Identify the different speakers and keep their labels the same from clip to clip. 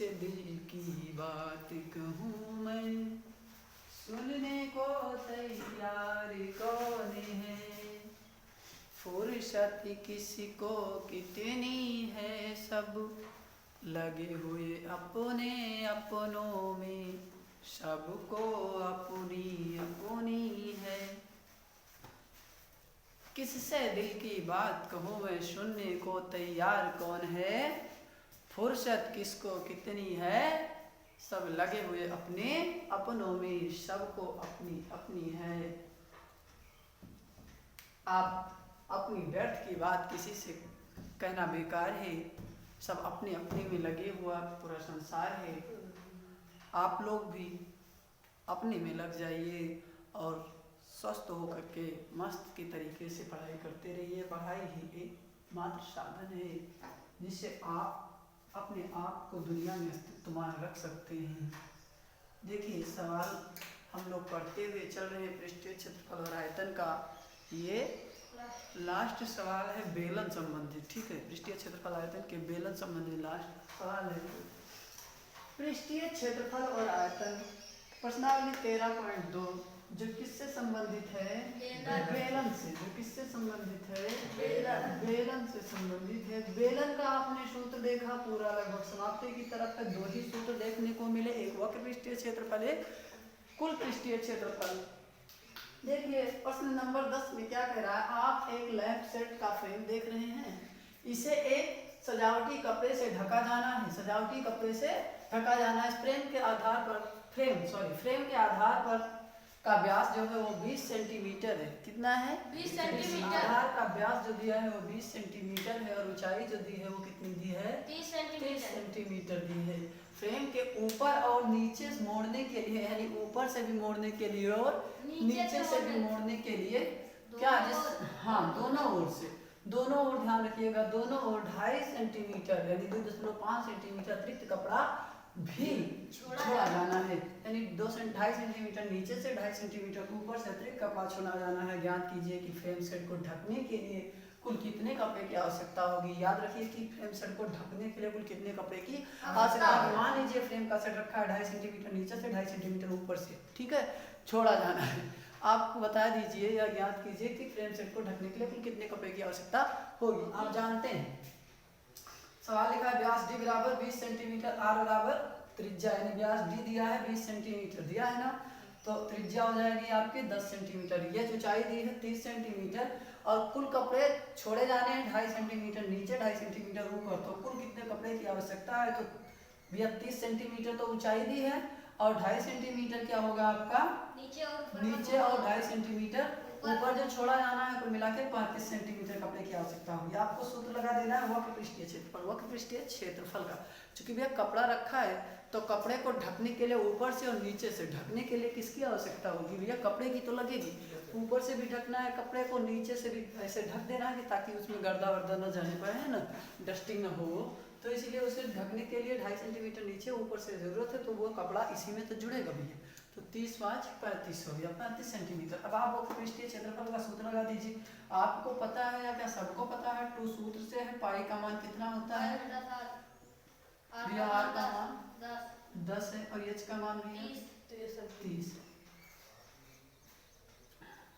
Speaker 1: किससे दिल की बात कहूँ मैं, सुनने को तैयार कौन है। फुर्सत किसी को कितनी है, सब लगे हुए अपने अपनों में, सबको अपनी अपनी है। किससे दिल की बात कहूँ मैं, सुनने को तैयार कौन है। फुर्सत किसको कितनी है, सब लगे हुए अपने अपनों में, सबको अपनी अपनी है। आप अपनी व्यर्थ की बात किसी से कहना बेकार है, सब अपने अपने में लगे हुआ पूरा संसार है। आप लोग भी अपने में लग जाइए और स्वस्थ होकर के मस्त की तरीके से पढ़ाई करते रहिए। पढ़ाई ही एक मात्र साधन है जिससे आप अपने आप को दुनिया में अस्तित्वमान रख सकते हैं। देखिए सवाल हम लोग पढ़ते हुए चल रहे हैं पृष्ठीय क्षेत्रफल और आयतन का। ये लास्ट सवाल है बेलन संबंधित, ठीक है। पृष्ठीय क्षेत्रफल आयतन के बेलन संबंधित लास्ट सवाल है। पृष्ठीय क्षेत्रफल और आयतन प्रश्नावली 13.2 जो किससे संबंधित है, बेलन से। जो किससे संबंधित है, बेलन से संबंधित है। बेलन का आपने सूत्र देखा, पूरा लगभग समाप्ति की तरफ तक दो ही सूत्र देखने को मिले, एक वक्र पृष्ठीय क्षेत्रफल, एक कुल पृष्ठीय क्षेत्रफल। देखिए प्रश्न नंबर 10 में क्या कह रहा है, आप एक लैंप सेट का फ्रेम देख रहे हैं, इसे एक सजावटी कपड़े से ढका जाना है। सजावटी कपड़े से ढका जाना है। इस फ्रेम के आधार पर फ्रेम के आधार पर का व्यास जो है वो 20 सेंटीमीटर है। कितना है,
Speaker 2: 20 सेंटीमीटर।
Speaker 1: आधार का व्यास जो दिया है वो 20 सेंटीमीटर है और ऊंचाई जो दी है वो कितनी दी है,
Speaker 2: 30
Speaker 1: सेंटीमीटर दी है। फ्रेम के ऊपर और नीचे मोड़ने के लिए, यानी ऊपर से भी मोड़ने के लिए और नीचे से भी मोड़ने के लिए क्या, हाँ दोनों ओर से, दोनों ओर ध्यान रखिएगा, दोनों ओर 2.5 सेंटीमीटर यानी 2.5 सेंटीमीटर अतिरिक्त कपड़ा भी छोड़ा जाना है। यानी 2.5 सेंटीमीटर नीचे से 2.5 सेंटीमीटर ऊपर से अतिरिक्त कपड़ा छोड़ा जाना है। ज्ञात कीजिए कि फ्रेम सेट को ढकने के लिए कुल कितने कपड़े की आवश्यकता होगी। याद रखिए कि फ्रेम सेट को ढकने के लिए कुल कितने कपड़े की आवश्यकता होगी। मान लीजिए फ्रेम का सेट रखा है 2.5 सेंटीमीटर नीचे से, 2.5 सेंटीमीटर ऊपर से, ठीक है, छोड़ा जाना है। आपको बता दीजिए या ज्ञात कीजिए कि फ्रेम सेट को ढकने के लिए कुल कितने कपड़े की आवश्यकता होगी। आप जानते हैं सवाल लिखा है व्यास d बराबर 20 सेंटीमीटर, r बराबर त्रिज्या, यानी व्यास d दिया है 20 सेंटीमीटर दिया है ना, तो त्रिज्या हो जाएगी आपकी 10 सेंटीमीटर। ये ऊंचाई दी है 30 सेंटीमीटर और कुल कपड़े छोड़े जाने हैं 2.5 सेंटीमीटर नीचे, 2.5 सेंटीमीटर ऊपर। तो कुल कितने कपड़े की आवश्यकता है, तो भैया 30 सेंटीमीटर तो ऊंचाई दी है और 2.5 सेंटीमीटर क्या होगा आपका
Speaker 2: नीचे
Speaker 1: और 2.5 सेंटीमीटर ऊपर जो छोड़ा जाना है, कुल मिला के 35 सेंटीमीटर कपड़े की आवश्यकता होगी। आपको सूत्र लगा देना है वक्र पृष्ठीय क्षेत्रफल, वक्र पृष्ठीय क्षेत्रफल का। चूंकि भैया कपड़ा रखा है तो कपड़े को ढकने के लिए ऊपर से और नीचे से ढकने के लिए किसकी आवश्यकता होगी, भैया कपड़े की तो लगेगी। ऊपर से भी ढकना है कपड़े को, नीचे से भी ऐसे ढक देना है ताकि उसमें गर्दा वर्दा न जाने पाए, है ना, डस्टिंग न हो। तो इसलिए उसे ढकने के लिए 2.5 सेंटीमीटर नीचे ऊपर से जरूरत है, तो वो कपड़ा इसी में तो जुड़ेगा भैया। तो 30 5 35 हो गया, 35 सेंटीमीटर। अब आप वक्र पृष्ठीय क्षेत्रफल का सूत्र लगा दीजिए। आपको पता है या क्या सबको पता है, टू सूत्र से है, पाई का मान कितना होता है, भैया आर का मान 10 है और एच का मान भी 30।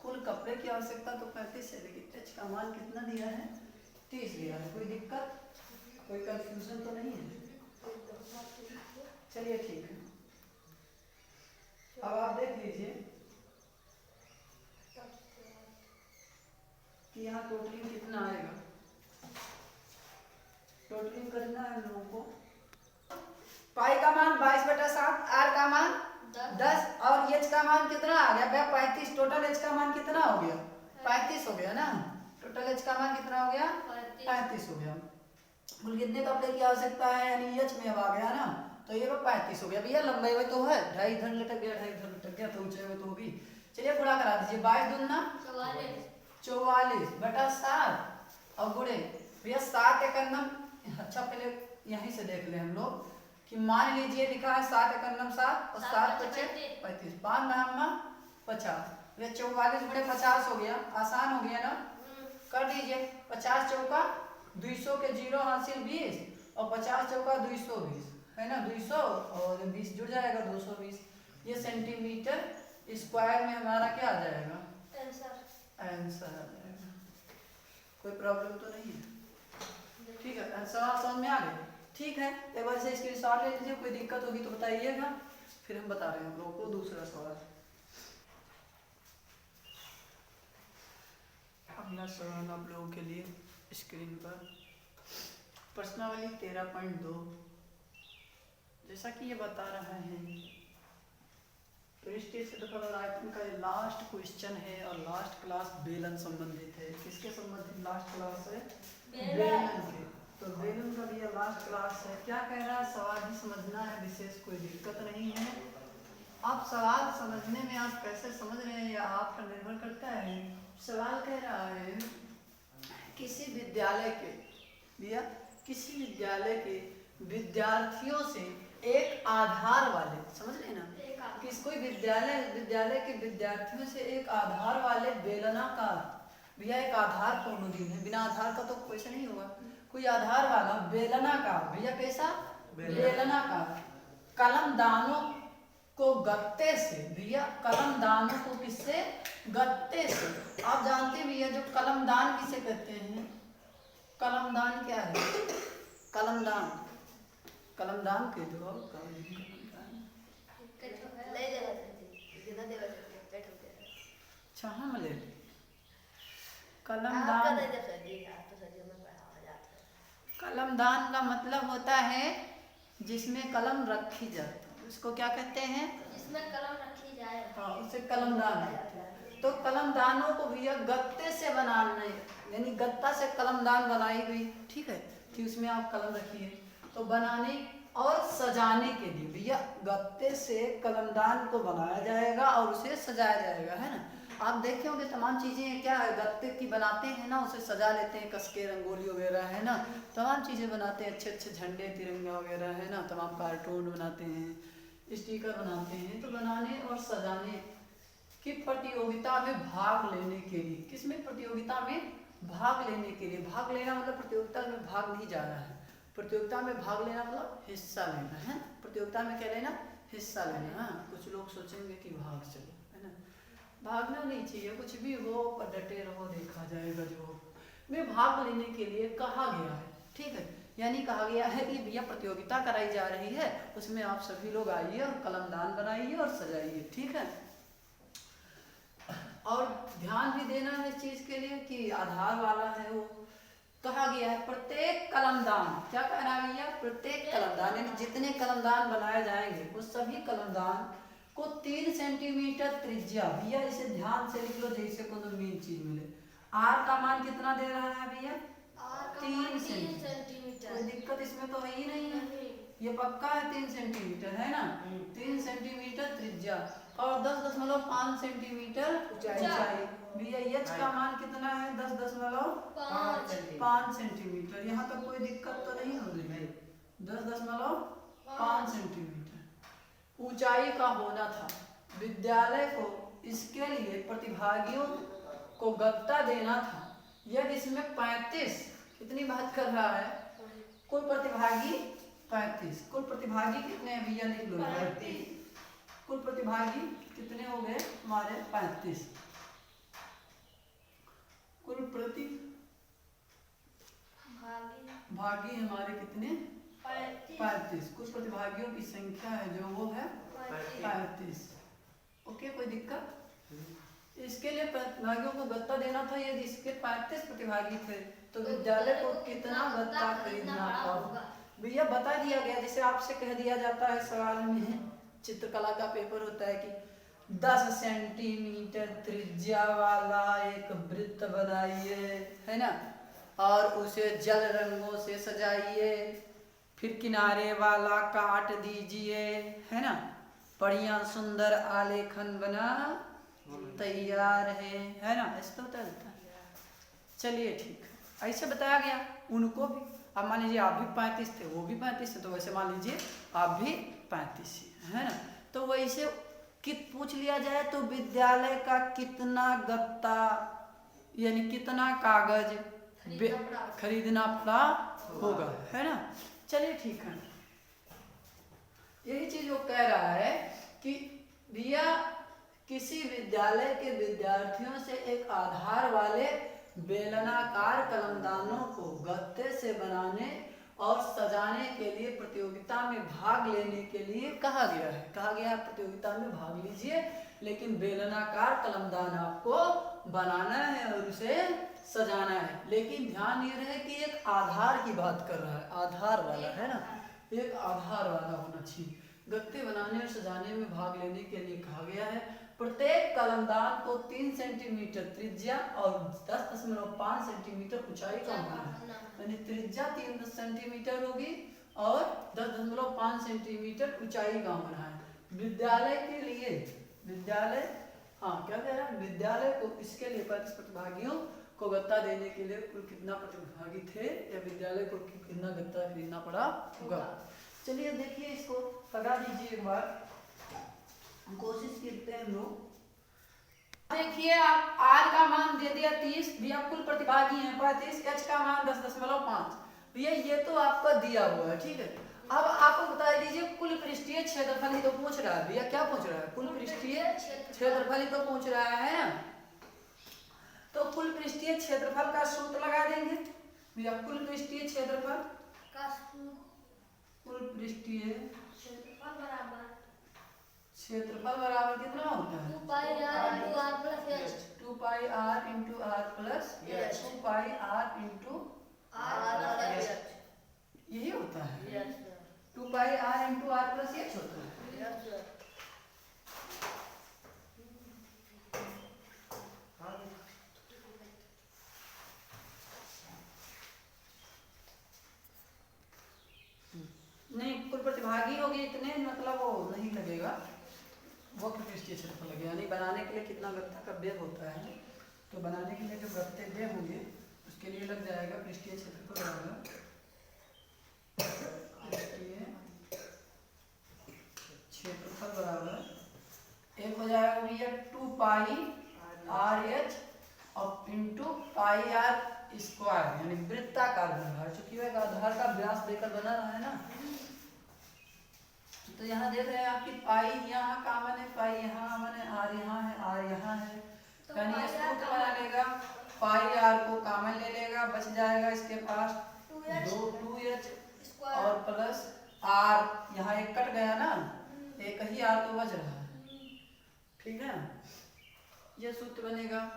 Speaker 1: कुल कपड़े की आवश्यकता तो 35 है, लेकिन एच का मान कितना दिया है, 30 दिया है। कोई दिक्कत, कोई कंफ्यूजन तो नहीं है, चलिए ठीक है। अब आप देख लीजिए कि यहाँ टोटलिंग कितना आएगा। टोटलिंग करना है हम लोगों को। पाई का मान 22/7, आर का मान 10 और एच का मान कितना आ गया भैया 35। टोटल एच का मान कितना हो गया, 35 हो गया ना। टोटल एच का मान कितना हो गया, 35 हो गया। कुल कितने कपड़े की आवश्यकता है, यानी एच में अब आ गया ना, तो ये 35 हो गया। भैया लंबाई में तो है 2.5 इधर लटक गया, 2.5 इधर लटक गया, तो ऊंचाई में तो होगी। चलिए पूरा करा दीजिए, 22 दूना 44/7 और गुणे भैया 7 एकम। अच्छा पहले यहीं से देख ले हम लोग कि मान लीजिए लिखा है 7 एकम 7 और 7 बचे 35, 5 नाम 50, भैया 44 गुणे 50 हो गया, आसान हो गया ना, कर दीजिए। 50 चौका 200 के 0 हासिल 20 और 50 चौका 220, है ना, 200 और 20 जुड़ जाएगा 220। ये सेंटीमीटर स्क्वायर में हमारा क्या आ जाएगा, आंसर आ जाएगा। कोई प्रॉब्लम तो नहीं है, ठीक है, सवाल समझ में आ गए। ठीक है, एक बार से स्क्रीनशॉट ले लीजिए, कोई दिक्कत होगी तो बताइएगा, फिर हम बता रहे हैं हम लोगों को दूसरा सवाल। अगला सवाल आप लोगों के लिए स्क्रीन पर प्रश्नावली 13.2। जैसा कि ये बता रहा है पृष्ठीय क्षेत्रफल आयतन का ये लास्ट क्वेश्चन है और लास्ट क्लास बेलन संबंधित है। किसके संबंधित लास्ट क्लास है, बेलन के। तो बेलन का भी ये लास्ट क्लास है। क्या कह रहा है, सवाल ही समझना है, विशेष कोई दिक्कत नहीं है। आप सवाल समझने में आप कैसे समझ रहे हैं या आप पर निर्भर करता है। सवाल कह रहा है किसी विद्यालय के भैया किसी विद्यालय के विद्यार्थियों से एक आधार वाले, समझ रहे ना, किस कोई विद्यालय के विद्यार्थियों से एक आधार वाले बेलनाकार, भैया एक आधार कौमुदी है, बिना आधार का तो क्वेश्चन नहीं होगा, कोई आधार वाला बेलनाकार, भैया कैसा बेलनाकार कलमदानों को गत्ते से, भैया कलमदानों को किससे, गत्ते से। आप जानते हैं भैया जो कलमदान किसे कहते हैं, कलमदान क्या है, कलमदान के दो हम ले कलमदान का मतलब होता है जिसमें कलम रखी जाए, उसको क्या कहते हैं,
Speaker 2: जिसमें कलम रखी जाए,
Speaker 1: हाँ उसे कलमदान कहते हैं। तो कलमदानों को भैया गत्ते से बनाने, यानी गत्ता से कलमदान बनाई गई, ठीक है, कि उसमें आप कलम रखिए, तो बनाने और सजाने के लिए भैया गत्ते से कलमदान को बनाया जाएगा और उसे सजाया जाएगा, है ना। आप देखे होंगे तमाम चीज़ें क्या है, गत्ते की बनाते हैं ना, उसे सजा लेते हैं, कसके रंगोली वगैरह, है ना, तमाम चीज़ें बनाते हैं, अच्छे अच्छे झंडे तिरंगा वगैरह, है ना, तमाम कार्टून बनाते हैं, स्टिकर बनाते हैं। तो बनाने और सजाने की प्रतियोगिता में भाग लेने के लिए, किसमें, प्रतियोगिता में भाग लेने के लिए, भाग लेना मतलब प्रतियोगिता में भाग नहीं जा रहा है, प्रतियोगिता में भाग लेना मतलब हिस्सा लेना है, प्रतियोगिता में क्या लेना, हिस्सा लेना। हाँ, कुछ लोग सोचेंगे कि भाग चलो, है ना, भागना नहीं चाहिए, कुछ भी हो पर डटे रहो, देखा जाएगा जो हो। में भाग लेने के लिए कहा गया है, ठीक है, यानी कहा गया है कि भैया प्रतियोगिता कराई जा रही है, उसमें आप सभी लोग आइए और कलमदान बनाइए और सजाइए, ठीक है। और ध्यान भी देना है इस चीज के लिए कि आधार वाला है वो, कहा गया है प्रत्येक कलमदान, क्या कहना है भैया, प्रत्येक कलमदान यानी जितने कलमदान बनाए जाएंगे वो सभी कलमदान को 3 सेंटीमीटर त्रिज्या, भैया इसे ध्यान से लिख लो जैसे कोई मेन चीज मिले। आर का मान कितना दे रहा है भैया, 3 सेंटीमीटर, कोई दिक्कत इसमें तो है ही नहीं है, ये पक्का है 3 सेंटीमीटर, है ना, 3 सेंटीमीटर त्रिज्या और 10.5 सेंटीमीटर ऊंचाई। भैया एच का मान कितना है, 10.5 सेंटीमीटर, यहाँ तक कोई दिक्कत तो नहीं हो रही, 10.5 सेंटीमीटर ऊंचाई का होना था। विद्यालय को इसके लिए प्रतिभागियों को गत्ता देना था, यदि इसमें 35, कितनी बात कर रहा है, कुल प्रतिभागी 35, कुल प्रतिभागी कितने हैं भैया लिख लो, 35, कुल प्रतिभागी कितने हो गए हमारे 35, कुल प्रतिभागी हमारे कितने 35, कुल प्रतिभागियों की संख्या है जो वो है 35। ओके, कोई दिक्कत, इसके लिए प्रतिभागियों को गत्ता देना था, यदि इसके 35 प्रतिभागी थे तो विद्यालय को कितना गत्ता खरीदना होगा। भैया बता दिया गया, जैसे आपसे कह दिया जाता है सवाल में, चित्रकला का पेपर होता है कि 10 सेंटीमीटर त्रिज्या वाला एक वृत्त बनाइए, है ना, और उसे जल रंगों से सजाइए, फिर किनारे वाला काट दीजिए, है ना, बढ़िया सुंदर आलेखन बना तैयार है ना, ऐसा होता है। चलिए ठीक है, ऐसे बताया गया उनको भी। अब मान लीजिए आप भी 35 थे, वो भी 35 थे, तो वैसे मान लीजिए आप भी 35 है ना, तो वैसे पूछ लिया जाए तो विद्यालय का कितना गत्ता यानी कितना कागज खरीदना पड़ा होगा, है ना। चलिए ठीक है, यही चीज वो कह रहा है कि भैया किसी विद्यालय के विद्यार्थियों से एक आधार वाले बेलनाकार कलमदानों को गत्ते से बनाने और सजाने के लिए प्रतियोगिता में भाग लेने के लिए कहा गया है। कहा गया है प्रतियोगिता में भाग लीजिए, लेकिन बेलनाकार कलमदान आपको बनाना है और उसे सजाना है। लेकिन ध्यान ये रहे कि एक आधार की बात कर रहा है, आधार वाला है ना, एक आधार वाला होना चाहिए। गत्ते बनाने और सजाने में भाग लेने के लिए कहा गया है। प्रत्येक कलमदान को 3 सेंटीमीटर त्रिज्या और 10.5 सेंटीमीटर ऊंचाई का होना है। यानी त्रिज्या 3 सेंटीमीटर होगी और 10.5 सेंटीमीटर ऊंचाई का होना है। विद्यालय के लिए विद्यालय क्या कह रहा है, विद्यालय को इसके लिए 35 प्रतिभागियों को गत्ता देने के लिए कुल कितना प्रतिभागी थे या विद्यालय को कितना गत्ता खरीदना पड़ा होगा। चलिए देखिए, इसको लगा दीजिए एक बार, कोशिश करते हैं हम लोग। देखिए आप आर का मान दे दिया 30, भैया कुल प्रतिभागी हैं 35, एच का मान 10.5, भैया ये तो आपका दिया हुआ है, ठीक है। अब आपको बता दीजिए कुल पृष्ठीय क्षेत्रफल ही तो पूछ रहा है। भैया क्या पूछ रहा है, कुल पृष्ठीय क्षेत्रफल ही तो पूछ रहा है ना। तो कुल पृष्ठीय क्षेत्रफल का सूत्र लगा देंगे भैया। कुल पृष्ठीय क्षेत्रफल
Speaker 2: का
Speaker 1: कुल पृष्ठीय
Speaker 2: क्षेत्रफल
Speaker 1: बराबर कितना होता है,
Speaker 2: 2 पाई r into r plus h।
Speaker 1: 2 पाई r into r plus h, 2 पाई r into
Speaker 2: r plus h,
Speaker 1: यही होता है।
Speaker 2: yes sir,
Speaker 1: 2 पाई r into r plus h होता है।
Speaker 2: yes sir।
Speaker 1: नहीं, कुल प्रतिभागी होगी इतने, मतलब वो नहीं लगेगा, वक्त पृष्ठीय क्षेत्रफल लगेगा। यानी बनाने के लिए कितना गत्ता का व्यय होता है, तो बनाने के लिए जो गत्ते व्यय होंगे उसके लिए लग जाएगा पृष्ठीय क्षेत्रफल बराबर पृष्ठीय क्षेत्रफल बराबर एक हो जाएगा भैया 2 पाई आर एच और इंटू पाई आर स्क्वायर, यानी वृत्ताकार बन रहा है, चूंकि वह आधार का व्यास देकर बना रहा है ना। तो यहाँ देख रहे हैं आपकी पाई यहाँ कॉमन है, पाई यहाँ मैंने आर यहाँ है, आर यहाँ है, यानी ये सूत्र बना लेगा, पाई आर को कॉमन ले लेगा, बच जाएगा इसके पास 2h और प्लस आर, यहाँ एक कट गया ना, एक ही आर तो बच रहा है, ठीक है। ये सूत्र बनेगा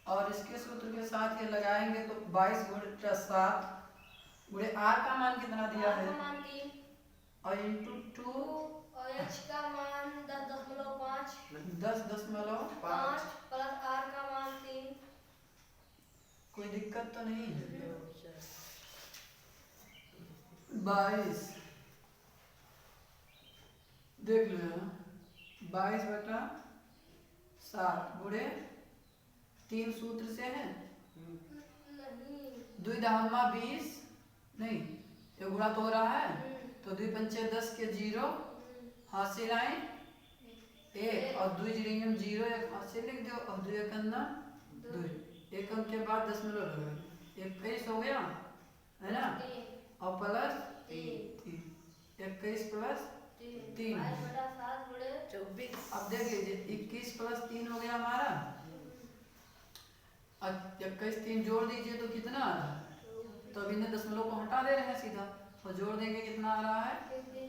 Speaker 1: और इसके सूत्र के साथ ये लगाएंगे तो 22 गुणे 7 गुणे आर का मान कितना दिया है और इंटू 2
Speaker 2: और h का मान 10.5
Speaker 1: 10.5
Speaker 2: प्लस r का मान 3।
Speaker 1: कोई दिक्कत तो नहीं है। 22 देख लो यहाँ 22/7 गुणे 3 सूत्र से है,
Speaker 2: नहीं
Speaker 1: 2 दहम्मा 20 नहीं, ये गुणा तो हो रहा है, तो 2 पंचे 10 के 0 हाथ से लाएं 1 और 2 जीरो 0 एक हाथ से लिख दो और 2 एक अन्ना 2, एक अंक के बाद 10 मिनट लगा 21 हो गया है ना, और प्लस 3 21 प्लस 3 24। अब देख लीजिए 21 प्लस 3 हो गया हमारा, अब 21 3 जोड़ दीजिए तो कितना आ रहा है, तो अभी ने दशमलव को हटा दे रहे हैं सीधा, तो जोड़ देंगे कितना आ रहा है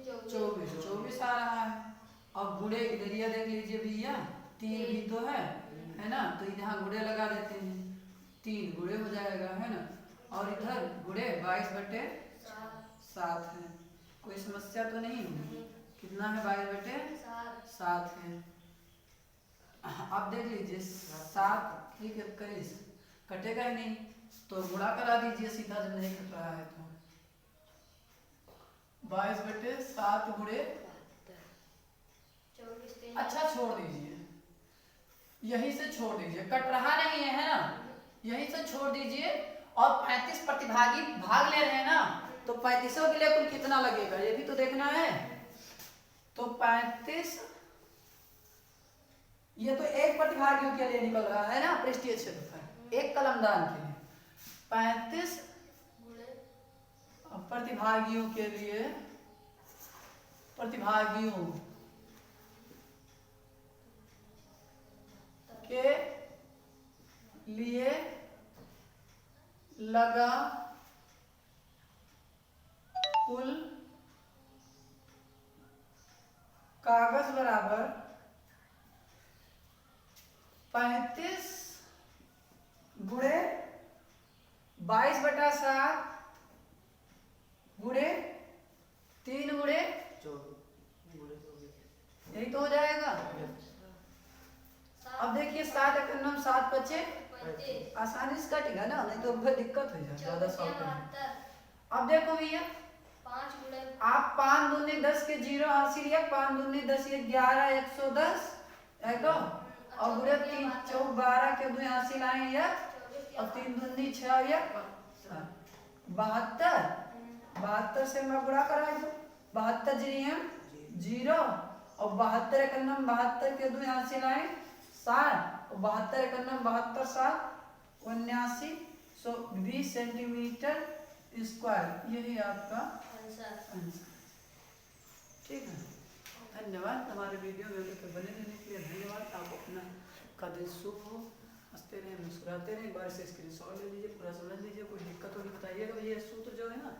Speaker 1: 24 आ रहा है। अब गुणे इधरिया देख लीजिए भैया 3 भी तो है ना, तो यहाँ गुणे लगा देते हैं, 3 गुणे हो जाएगा है ना, और इधर गुणे 22/7 है। कोई समस्या तो नहीं है, कितना है 22/7 है। अब देख लीजिए 7 21 कटेगा ही नहीं, तो गुणा करा दीजिए सीधा, जब नहीं कट रहा है तो 22/7 गुणे, अच्छा छोड़ दीजिए, यहीं से छोड़ दीजिए, कट रहा नहीं है ना, यहीं से छोड़ दीजिए। और 35 प्रतिभागी भाग ले रहे हैं ना, तो 35 के लिए कुल कितना लगेगा ये भी तो देखना है। तो 35 ये तो एक प्रतिभागियों के लिए निकल रहा है ना पृष्ठीय क्षेत्रफल, एक कलमदान के लिए 35 प्रतिभागियों के लिए प्रतिभागियों के लिए लगा कुल कागज बराबर 35 गुणे 22/7 गुणे 3 गुणे यही तो हो जाएगा। अब देखिए 7 एक 7 बचे
Speaker 2: 35
Speaker 1: आसानी से कटेगा ना, नहीं तो बहुत दिक्कत हो जाए ज्यादा सॉल्व करने।
Speaker 2: 72
Speaker 1: अब देखो भैया
Speaker 2: 5 गुणे
Speaker 1: आप 5 दूनी 10 के 0 हासिल लिया, 5 दूनी 10 ये 11 110 है तो, और गुणे 3 4 12 के 2 हासिल आए या, और 3 दूनी 6 या 72 72 से मैं गुणा कराए दो, 72 जी हम 0 और 72 एक 72 के 2 हासिल आए 60 और 72 एक 72 7 79 120 सेंटीमीटर स्क्वायर, यही आपका
Speaker 2: आंसर।
Speaker 1: ठीक है। धन्यवाद हमारे वीडियो में लेकर बने रहने के लिए धन्यवाद। आप अपना का दिन शुभ हो, हंसते रहें मुस्कुराते रहें। एक बार से स्क्रीनशॉट ले लीजिए, पूरा समझ लीजिए, कोई दिक्कत होगी बताइएगा। ये सूत्र जो है ना,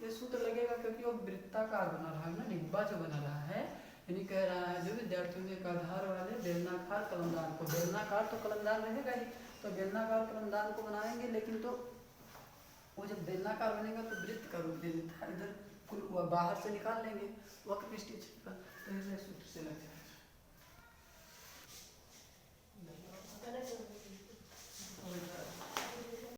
Speaker 1: ये सूत्र लगेगा क्योंकि वो वृत्ताकार बना रहा है ना, डिब्बा जो बना रहा है, यानी कह रहा है जो विद्यार्थियों ने आधार वाले बेलनाकार कलमदान को, बेलनाकार तो कलमदान रहेगा ही, तो बेलनाकार कलमदान को बनाएंगे, लेकिन तो वो जब बेलनाकार बनेगा तो वृत्त का रूप ले लेता है, इधर कुल बाहर से निकाल लेंगे वक्र स्टिच का, तो ऐसे सूत्र से लगेगा।